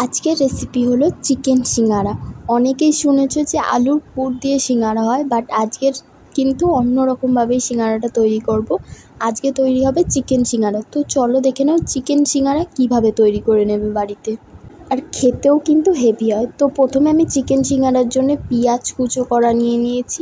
আজকের রেসিপি হলো চিকেন সিঙ্গারা। অনেকেই শুনেছো যে আলুর পুর দিয়ে সিঙ্গারা হয়, বাট আজকের কিন্তু অন্য রকমভাবেই সিঙ্গারাটা তৈরি করব। আজকে তৈরি হবে চিকেন সিঙ্গারা। তো চলো দেখে নাও চিকেন সিঙ্গারা কীভাবে তৈরি করে নেবে বাড়িতে। আর খেতেও কিন্তু হেভি হয়। তো প্রথমে আমি চিকেন সিঙ্গারার জন্য পেঁয়াজ কুচো করা নিয়ে নিয়েছি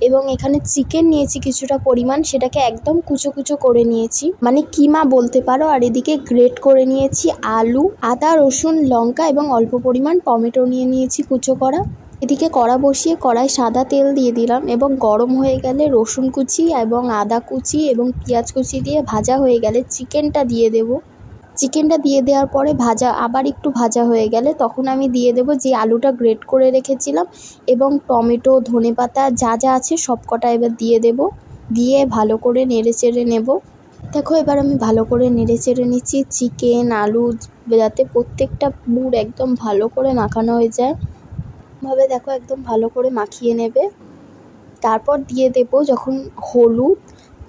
এবং এখানে চিকেন নিয়েছি কিছুটা পরিমাণ, সেটাকে একদম কুচো কুচো করে নিয়েছি, মানে কিমা বলতে পারো। আর এদিকে গ্রেট করে নিয়েছি আলু, আদা, রসুন, লঙ্কা এবং অল্প পরিমাণ টমেটো নিয়ে নিয়েছি কুচো করা। এদিকে কড়া বসিয়ে কড়াই সাদা তেল দিয়ে দিলাম এবং গরম হয়ে গেলে রসুন কুচি এবং আদা কুচি এবং পেঁয়াজ কুচি দিয়ে ভাজা হয়ে গেলে চিকেনটা দিয়ে দেবো। চিকেনটা দিয়ে দেওয়ার পরে আবার একটু ভাজা হয়ে গেলে তখন আমি দিয়ে দেবো যে আলুটা গ্রেট করে রেখেছিলাম এবং টমেটো, ধনেপাতা যা যা আছে সব কটা এবার দিয়ে দেবো। দিয়ে ভালো করে নেড়ে চেড়ে নেব। দেখো এবার আমি ভালো করে নেড়ে চেড়ে নিচ্ছি চিকেন আলু যাতে প্রত্যেকটা পুর একদম ভালো করে মাখানো হয়ে যায়। ভাবে দেখো একদম ভালো করে মাখিয়ে নেবে। তারপর দিয়ে দেবো যখন হলুদ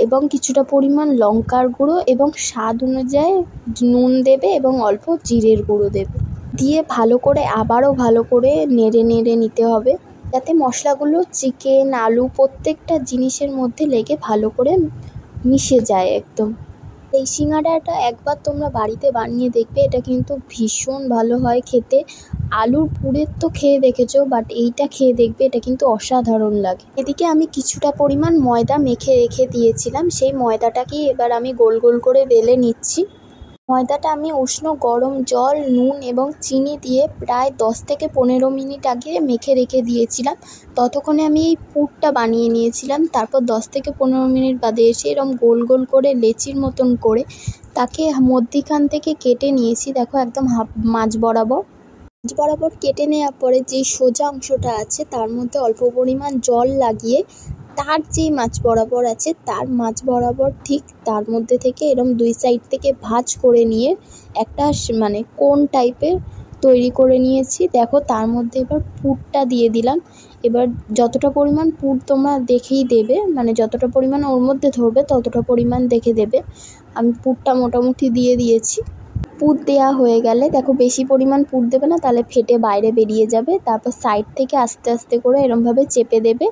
এবং কিছুটা পরিমাণ লঙ্কার গুঁড়ো এবং স্বাদ অনুযায়ী নুন দেবে এবং অল্প জিরের গুঁড়ো দেবে। দিয়ে ভালো করে আবারও ভালো করে নেড়ে নেড়ে নিতে হবে যাতে মশলাগুলো চিকেন আলু প্রত্যেকটা জিনিসের মধ্যে লেগে ভালো করে মিশে যায় একদম। এই সিঙ্গাড়াটা একবার তোমরা বাড়িতে বানিয়ে দেখবে, এটা কিন্তু ভীষণ ভালো হয় খেতে। আলুর পুরের তো খেয়ে দেখেছো, বাট এইটা খেয়ে দেখবে, এটা কিন্তু অসাধারণ লাগে। এদিকে আমি কিছুটা পরিমাণ ময়দা মেখে রেখে দিয়েছিলাম, সেই ময়দাটাকেই এবার আমি গোল গোল করে বেলে নিচ্ছি। ময়দাটা আমি উষ্ণ গরম জল, নুন এবং চিনি দিয়ে প্রায় 10 থেকে 15 মিনিট আগে মেখে রেখে দিয়েছিলাম। ততক্ষণে আমি এই পুরটা বানিয়ে নিয়েছিলাম। তারপর 10 থেকে 15 মিনিট বাদে এসে এরকম গোল গোল করে লেচির মতন করে তাকে মধ্যিখান থেকে কেটে নিয়েছি। দেখো একদম মাঝ বরাবর কেটে নেওয়ার পরে যেই সোজা অংশটা আছে তার মধ্যে অল্প পরিমাণ জল লাগিয়ে তার যেই মাছ বরাবর আছে তার মাছ বরাবর ঠিক তার মধ্যে থেকে এরকম দুই সাইড থেকে ভাঁজ করে নিয়ে একটা মানে কোন টাইপের তৈরি করে নিয়েছি। দেখো তার মধ্যে এবার পুরটা দিয়ে দিলাম। এবার যতটা পরিমাণ পুর তোমরা দেখেই দেবে, মানে যতটা পরিমাণ ওর মধ্যে ধরবে ততটা পরিমাণ দেখে দেবে। আমি পুরটা মোটামুটি দিয়ে দিয়েছি। পুর দেওয়া হয়ে গেলে দেখো বেশি পরিমাণ পুর দেবে না, তাহলে ফেটে বাইরে বেরিয়ে যাবে। তারপর সাইড থেকে আস্তে আস্তে করে এরমভাবে চেপে দেবে।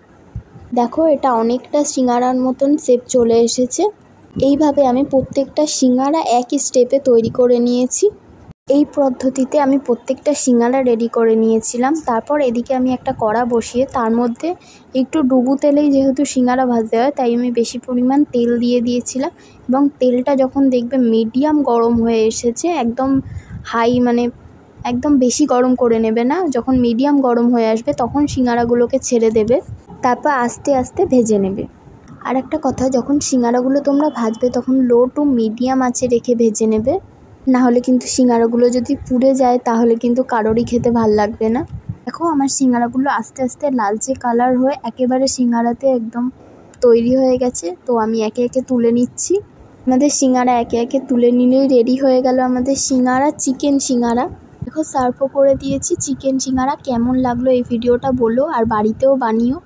দেখো এটা অনেকটা সিঙ্গারার মতন শেপ চলে এসেছে। এইভাবে আমি প্রত্যেকটা সিঙ্গারা একই স্টেপে তৈরি করে নিয়েছি। এই পদ্ধতিতে আমি প্রত্যেকটা সিঙ্গারা রেডি করে নিয়েছিলাম। তারপর এদিকে আমি একটা কড়া বসিয়ে তার মধ্যে একটু ডুবো তেলেই যেহেতু সিঙ্গারা ভাজতে হয় তাই আমি বেশি পরিমাণ তেল দিয়ে দিয়েছিলাম এবং তেলটা যখন দেখবে মিডিয়াম গরম হয়ে এসেছে, একদম হাই মানে একদম বেশি গরম করে নেবে না, যখন মিডিয়াম গরম হয়ে আসবে তখন সিঙ্গারাগুলোকে ছেড়ে দেবে। তারপর আস্তে আস্তে ভেজে নেবে। আর একটা কথা, যখন সিঙ্গারাগুলো তোমরা ভাজবে তখন লো টু মিডিয়াম আঁচে রেখে ভেজে নেবে, না হলে কিন্তু সিঙ্গারাগুলো যদি পুড়ে যায় তাহলে কিন্তু কারোরই খেতে ভাল লাগবে না। দেখো আমার সিঙ্গারাগুলো আস্তে আস্তে লালচে কালার হয়ে একেবারে সিঙ্গারাতে একদম তৈরি হয়ে গেছে। তো আমি একে একে তুলে নিচ্ছি। আমাদের সিঙ্গারা একে একে তুলে নিলেই রেডি হয়ে গেল আমাদের সিঙ্গারা, চিকেন সিঙ্গারা। দেখো সার্ভও করে দিয়েছি চিকেন সিঙ্গারা। কেমন লাগলো এই ভিডিওটা বলো আর বাড়িতেও বানিও।